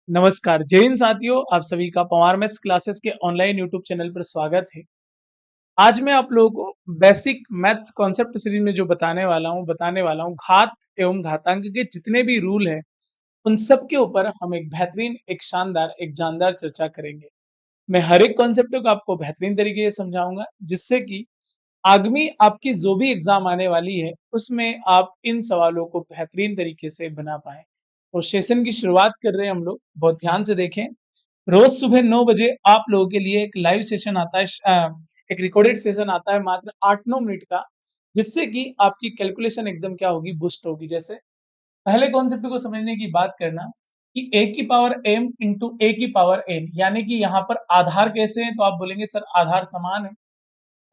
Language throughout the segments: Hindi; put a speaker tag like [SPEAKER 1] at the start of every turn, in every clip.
[SPEAKER 1] नमस्कार, जय हिंद साथियों, आप सभी का पवार मैथ्स क्लासेस के ऑनलाइन यूट्यूब चैनल पर स्वागत है। आज मैं आप लोगों को बेसिक मैथ्स कॉन्सेप्ट सीरीज में जो बताने वाला हूँ घात एवं घातांक के जितने भी रूल हैं, उन सब के ऊपर हम एक बेहतरीन, एक शानदार, एक जानदार चर्चा करेंगे। मैं हर एक कॉन्सेप्ट को आपको बेहतरीन तरीके से समझाऊंगा, जिससे कि आगामी आपकी जो भी एग्जाम आने वाली है, उसमें आप इन सवालों को बेहतरीन तरीके से बना पाएँ। और सेशन की शुरुआत कर रहे हैं हम लोग, बहुत ध्यान से देखें। रोज सुबह 9 बजे आप लोगों के लिए एक लाइव सेशन आता है, एक रिकॉर्डेड सेशन आता है मात्र 8-9 मिनट का, जिससे कि आपकी कैलकुलेशन एकदम क्या होगी, बूस्ट होगी। जैसे पहले कॉन्सेप्ट को समझने की बात करना कि a की पावर m इंटू a की पावर n, यानी कि यहाँ पर आधार कैसे हैं, तो आप बोलेंगे सर आधार समान है।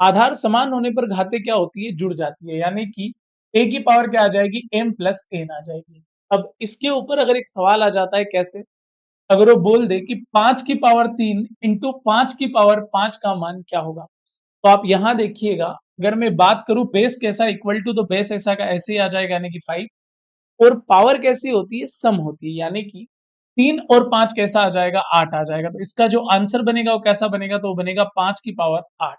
[SPEAKER 1] आधार समान होने पर घातें क्या होती है, जुड़ जाती है, यानी कि a की पावर क्या आ जाएगी, m प्लस n आ जाएगी। अब इसके ऊपर अगर एक सवाल आ जाता है कैसे, अगर वो बोल दे कि 5 की पावर 3 इंटू 5 की पावर 5 का मान क्या होगा, तो आप यहाँ देखिएगा, अगर मैं बात करूं बेस कैसा इक्वल टू, तो बेस ऐसा का ऐसे ही आ जाएगा, यानी कि 5। और पावर कैसी होती है, सम होती है, यानी कि 3 और 5 कैसा आ जाएगा, 8 आ जाएगा। तो इसका जो आंसर बनेगा वो कैसा बनेगा, तो वो बनेगा 5 की पावर 8।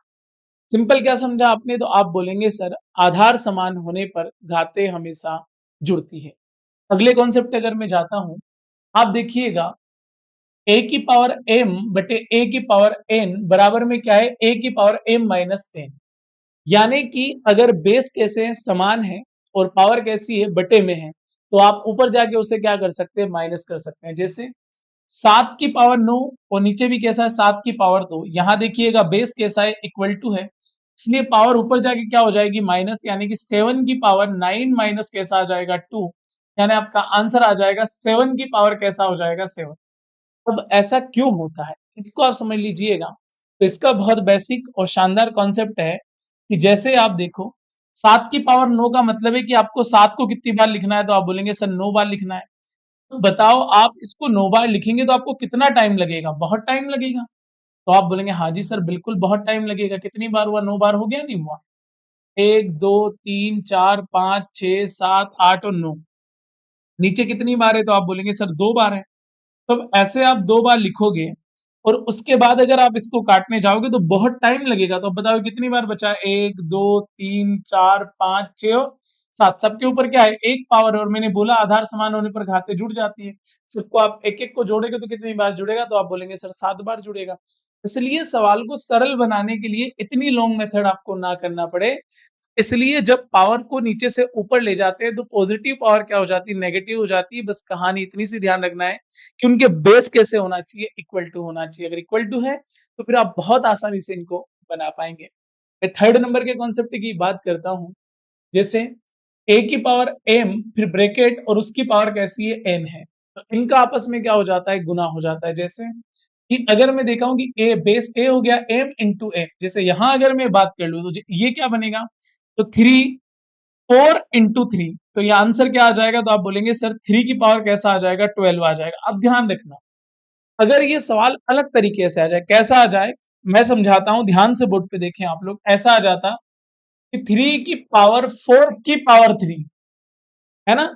[SPEAKER 1] सिंपल क्या समझा आपने, तो आप बोलेंगे सर आधार समान होने पर घातें हमेशा जुड़ती है। अगले कॉन्सेप्ट अगर मैं जाता हूं, आप देखिएगा a की पावर m बटे a की पावर n बराबर में क्या है, a की पावर m माइनस n। यानी कि अगर बेस कैसे हैं, समान है, और पावर कैसी है, बटे में है, तो आप ऊपर जाके उसे क्या कर सकते हैं, माइनस कर सकते हैं। जैसे 7 की पावर 9 और नीचे भी कैसा है, 7 की पावर 2। यहाँ देखिएगा बेस कैसा है, इक्वल टू है, इसलिए पावर ऊपर जाके क्या हो जाएगी, माइनस, यानी कि 7 की पावर 9 माइनस कैसा आ जाएगा, 2। यानी आपका आंसर आ जाएगा 7 की पावर कैसा हो जाएगा, 7। अब ऐसा क्यों होता है, इसको आप समझ लीजिएगा। तो इसका बहुत बेसिक और शानदार कॉन्सेप्ट है कि जैसे आप देखो, 7 की पावर 9 का मतलब है कि आपको 7 को कितनी बार लिखना है, तो आप बोलेंगे सर 9 बार लिखना है। तो बताओ आप इसको 9 बार लिखेंगे तो आपको कितना टाइम लगेगा, बहुत टाइम लगेगा। तो आप बोलेंगे हाँ जी सर, बिल्कुल बहुत टाइम लगेगा। कितनी बार हुआ, 9 बार हो गया, नहीं हुआ? 1 2 3 4 5 6 7 8 और 9, नीचे कितनी बार है, तो आप बोलेंगे सर 2 बार है। तब ऐसे आप 2 बार लिखोगे और उसके बाद अगर आप इसको काटने जाओगे तो बहुत टाइम लगेगा। तो अब बताओ कितनी बार बचा है, 1 2 3 4 5 6 और 7। सबके ऊपर क्या है, 1 पावर है, और मैंने बोला आधार समान होने पर घातें जुड़ जाती है। सबको आप एक-एक को जोड़ेंगे तो कितनी बार जुड़ेगा, तो आप बोलेंगे सर 7 बार जुड़ेगा। इसलिए सवाल को सरल बनाने के लिए इतनी लॉन्ग मेथड आपको ना करना पड़े, इसलिए जब पावर को नीचे से ऊपर ले जाते हैं तो पॉजिटिव पावर क्या हो जाती है, नेगेटिव हो जाती है। बस कहानी इतनी सी ध्यान रखना है कि उनके बेस कैसे होना चाहिए, इक्वल टू होना चाहिए। अगर इक्वल टू है तो फिर आप बहुत आसानी से इनको बना पाएंगे। मैं थर्ड नंबर के कॉन्सेप्ट की बात करता हूं। जैसे a की पावर m फिर ब्रैकेट और उसकी पावर कैसी है, n है, तो इनका आपस में क्या हो जाता है, गुना हो जाता है। जैसे कि अगर मैं देखा हूं कि a बेस a हो गया m इंटू n, जैसे यहां अगर मैं बात कर लूं तो ये क्या बनेगा, तो 4 इंटू 3, तो ये आंसर क्या आ जाएगा, तो आप बोलेंगे सर 3 की पावर कैसा आ जाएगा, 12 आ जाएगा। अब ध्यान रखना, अगर ये सवाल अलग तरीके से आ जाए, कैसा आ जाए, मैं समझाता हूं, ध्यान से बोर्ड पे देखें आप लोग। ऐसा आ जाता कि 3 की पावर 4 की पावर 3, है ना?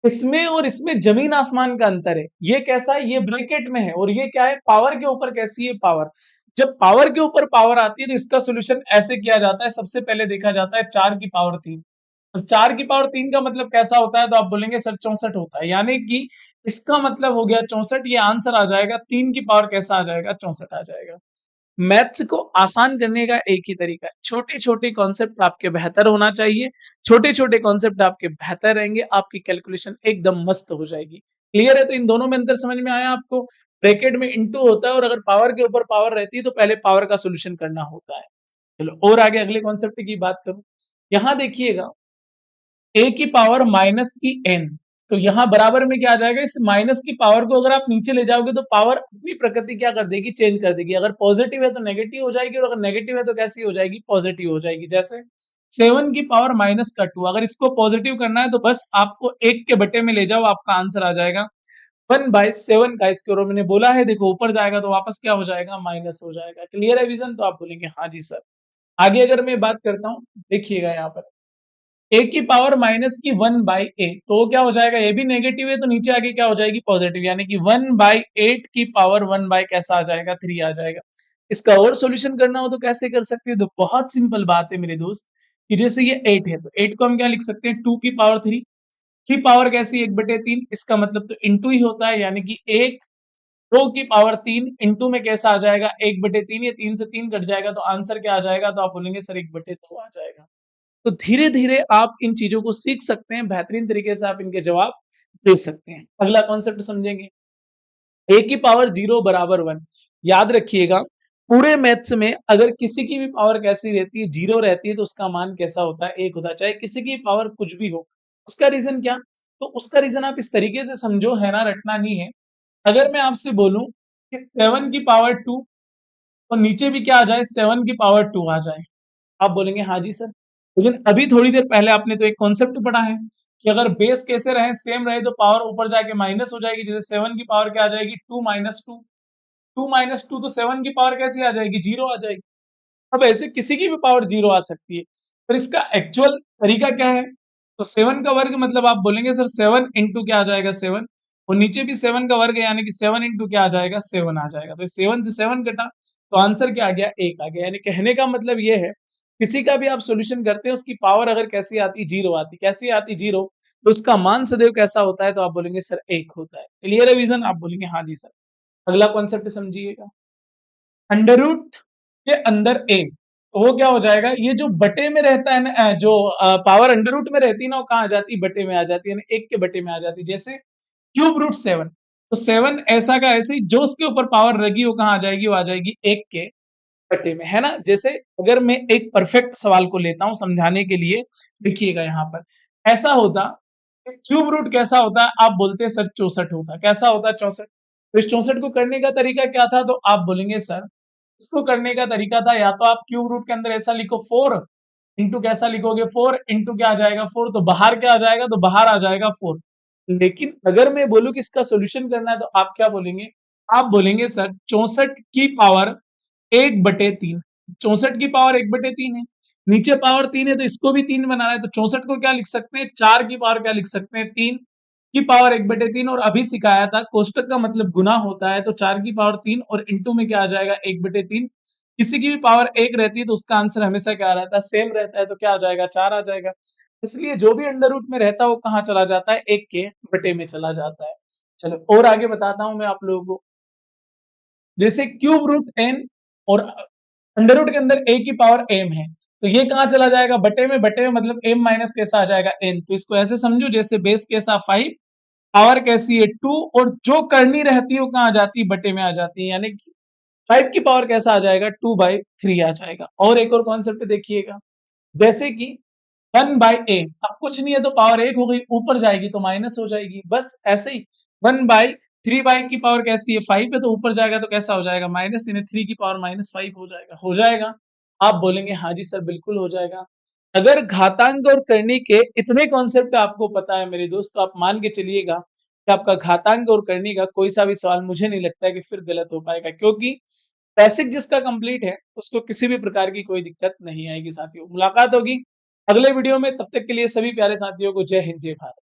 [SPEAKER 1] इसमें और इसमें जमीन आसमान का अंतर है। ये कैसा है, ये ब्रैकेट में है, और ये क्या है, पावर के ऊपर कैसी है, पावर। जब पावर के ऊपर पावर आती है तो इसका सोल्यूशन ऐसे किया जाता है, सबसे पहले देखा जाता है 4 की पावर 3। अब 4 की पावर 3 का मतलब कैसा होता है, तो आप बोलेंगे सर 64 होता है, यानी कि इसका मतलब हो गया 64। ये आंसर आ जाएगा, 3 की पावर कैसा आ जाएगा, 64 आ जाएगा। मैथ्स को आसान करने का एक ही तरीका है, छोटे-छोटे कॉन्सेप्ट आपके बेहतर होना चाहिए। छोटे-छोटे कॉन्सेप्ट आपके बेहतर रहेंगे, आपकी कैलकुलेशन एकदम मस्त हो जाएगी। क्लियर है? तो इन दोनों में अंतर समझ में आया आपको? ब्रैकेट में इंटू होता है, और अगर पावर के ऊपर पावर रहती है तो पहले पावर का सॉल्यूशन करना होता है। चलो और आगे अगले कॉन्सेप्ट की बात करूँ। यहाँ देखिएगा, a की पावर माइनस की n, तो यहाँ बराबर में क्या आ जाएगा, इस माइनस की पावर को अगर आप नीचे ले जाओगे तो पावर अपनी प्रकृति क्या कर देगी, चेंज कर देगी। अगर पॉजिटिव है तो नेगेटिव हो जाएगी, और अगर नेगेटिव है तो कैसी हो जाएगी, पॉजिटिव हो जाएगी। जैसे 7 की पावर माइनस का 2, अगर इसको पॉजिटिव करना है तो बस आपको 1 के बटे में ले जाओ, आपका आंसर आ जाएगा 1/7 का स्क्वायर। और मैंने बोला है देखो, ऊपर जाएगा तो वापस क्या हो जाएगा, माइनस हो जाएगा। क्लियर है विजन? तो आप बोलेंगे हाँ जी सर। आगे अगर मैं बात करता हूँ, देखिएगा यहाँ पर ए की पावर माइनस की 1/8 तो वो क्या हो जाएगा, ये भी नेगेटिव है तो नीचे आगे क्या हो जाएगी, पॉजिटिव, यानी कि 1/8 की पावर 1 बाय कैसा आ जाएगा, 3 आ जाएगा। इसका और सॉल्यूशन करना हो तो कैसे कर सकते हैं, तो बहुत सिंपल बात है मेरे दोस्त, कि जैसे ये 8 है तो 8 को हम क्या लिख सकते हैं, 2 की पावर 3 की पावर कैसी है, 1/3, इसका मतलब तो इंटू ही होता है, यानी कि 1 2 की पावर 3 इंटू में कैसा आ जाएगा, 1/3, ये 3 से 3 कट जाएगा तो आंसर क्या आ जाएगा, तो आप बोलेंगे सर 1/2 आ जाएगा। तो धीरे-धीरे आप इन चीज़ों को सीख सकते हैं, बेहतरीन तरीके से आप इनके जवाब दे सकते हैं। अगला कॉन्सेप्ट समझेंगे, a की पावर 0 बराबर 1। याद रखिएगा, पूरे मैथ्स में अगर किसी की भी पावर कैसी रहती है, 0 रहती है तो उसका मान कैसा होता है, 1 होता है, चाहे किसी की पावर कुछ भी हो। उसका रीज़न क्या? तो उसका रीज़न आप इस तरीके से समझो, है ना, रटना नहीं है। अगर मैं आपसे बोलूँ कि 7 की पावर 2 और नीचे भी क्या आ जाए, 7 की पावर 2 आ जाए, आप बोलेंगे हाँ जी सर। लेकिन अभी थोड़ी देर पहले आपने तो एक कॉन्सेप्ट पढ़ा है कि अगर बेस कैसे रहे, सेम रहे, तो पावर ऊपर जाके माइनस हो जाएगी। जैसे 7 की पावर क्या आ जाएगी, 2 माइनस 2, 2 माइनस 2 तो 7 की पावर कैसी आ जाएगी, 0 आ जाएगी। अब ऐसे किसी की भी पावर 0 आ सकती है, पर इसका एक्चुअल तरीका क्या है? तो 7 का वर्ग मतलब आप बोलेंगे सर 7 इंटू क्या आ जाएगा, 7, और नीचे भी 7 का वर्ग है, यानी कि 7 इंटू क्या आ जाएगा, 7 आ जाएगा। तो 7 से 7 कटा तो आंसर क्या आ गया, 1 आ गया। यानी कहने का मतलब ये है, किसी का भी आप सॉल्यूशन करते हैं, उसकी पावर अगर कैसी आती, 0 आती, कैसी आती, 0, तो उसका मान सदैव कैसा होता है, तो आप बोलेंगे सर 1 होता है। क्लियर है विज़न? आप बोलेंगे हाँ जी सर। अगला कॉन्सेप्ट समझिएगा, अंडर रूट के अंदर ए, तो वो क्या हो जाएगा, ये जो बटे में रहता है ना, जो पावर अंडर रूट में रहती है ना, वो कहाँ आ जाती है, बटे में आ जाती है, यानी 1 के बटे में आ जाती है। जैसे क्यूब रूट 7, तो 7 ऐसा का ऐसे ही, जो उसके ऊपर पावर लगी वो कहाँ आ जाएगी, वो आ जाएगी 1 के बटे में, है ना। जैसे अगर मैं एक परफेक्ट सवाल को लेता हूँ समझाने के लिए, देखिएगा यहाँ पर ऐसा होता, क्यूब रूट कैसा होता है, आप बोलते हैं सर 64 होता है, कैसा होता है, 64। तो इस 64 को करने का तरीका क्या था, तो आप बोलेंगे सर इसको करने का तरीका था, या तो आप क्यूब रूट के अंदर ऐसा लिखो 4 इंटू कैसा लिखोगे, 4 इंटू क्या आ जाएगा, 4, तो बाहर क्या आ जाएगा, तो बाहर आ जाएगा 4। लेकिन अगर मैं बोलूं कि इसका सॉल्यूशन करना है, तो आप क्या बोलेंगे, आप बोलेंगे सर 64 की पावर 1/3, 64 की पावर 1/3 है, नीचे पावर 3 है तो इसको भी 3 बनाना है, तो 64 को क्या लिख सकते हैं, 4 की पावर क्या लिख सकते हैं, 3 की पावर 1/3, और अभी सिखाया था कोष्टक का मतलब गुना होता है, तो 4 की पावर 3 और इंटू में क्या आ जाएगा, 1/3। किसी की भी पावर 1 रहती है तो उसका आंसर हमेशा क्या रहता है, सेम रहता है, तो क्या आ जाएगा, 4 आ जाएगा। इसलिए जो भी अंडर रूट में रहता है वो कहाँ चला जाता है, 1 के बटे में चला जाता है। चलो और आगे बताता हूँ मैं आप लोगों को, जैसे क्यूब रूट n और अंडर रूट के अंदर a की पावर m है, तो ये कहाँ चला जाएगा, बटे में, बटे में मतलब m माइनस कैसा आ जाएगा, n। तो इसको ऐसे समझो जैसे बेस कैसा 5, पावर कैसी है 2, और जो करनी रहती है वो कहाँ आ जाती है, बटे में आ जाती है, यानी कि 5 की पावर कैसा आ जाएगा, 2/3 आ जाएगा। और एक और कॉन्सेप्ट देखिएगा, जैसे कि 1/a, अब कुछ नहीं है तो पावर 1 हो गई, ऊपर जाएगी तो माइनस हो जाएगी, बस ऐसे ही। 1/3 की पावर कैसी है, 5 है, तो ऊपर जाएगा तो कैसा हो जाएगा, माइनस, यानी 3 की पावर -5 हो जाएगा, हो जाएगा। आप बोलेंगे हाँ जी सर बिल्कुल हो जाएगा। अगर घातांक और करनी के इतने कॉन्सेप्ट आपको पता है मेरे दोस्त, तो आप मान के चलिएगा कि आपका घातांक और करनी का कोई सा भी सवाल मुझे नहीं लगता है कि फिर गलत हो पाएगा, क्योंकि बेसिक जिसका कंप्लीट है उसको किसी भी प्रकार की कोई दिक्कत नहीं आएगी। साथियों, मुलाकात होगी अगले वीडियो में, तब तक के लिए सभी प्यारे साथियों को जय हिंद, जय भारत।